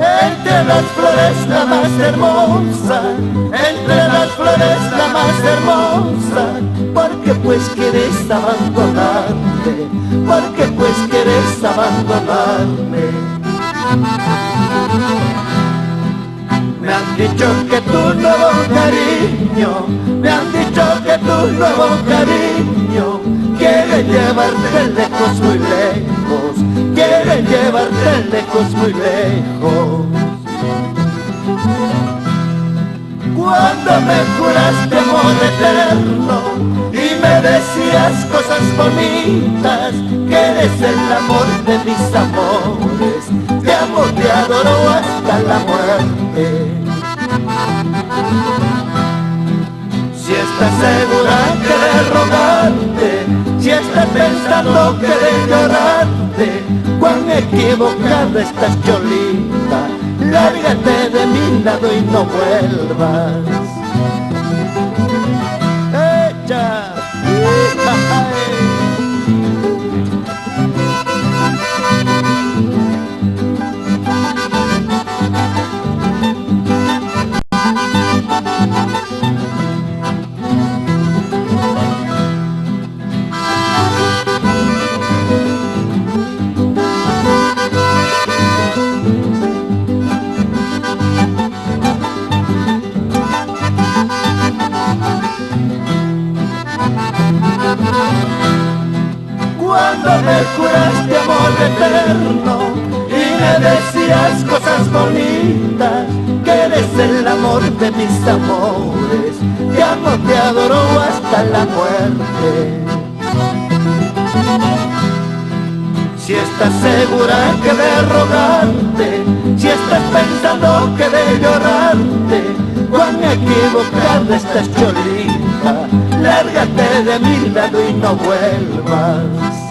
Entre las flores la más hermosa, entre las flores la más hermosa, porque pues quieres abandonarme, porque pues quieres abandonarme. Me han dicho que tu nuevo cariño, me han dicho que tu nuevo cariño quiere llevarte lejos, muy lejos, quiere llevarte lejos, muy lejos. Cuando me juraste amor eterno y me decías cosas bonitas, que eres el amor de mis amores, te amo, te adoro hasta la muerte. Si estás segura que de rogarte, si estás pensando que de llorarte, cuán equivocada estás, Cholita, lárgate de mi lado y no vuelvas. ¡Echa! Cuando me juraste amor eterno y me decías cosas bonitas, que eres el amor de mis amores, te amo, te adoro hasta la muerte. Si estás segura que de rogarte, si estás pensando que de llorarte, cuán equivocada estás, Cholita, lárgate de mi lado y no vuelvas.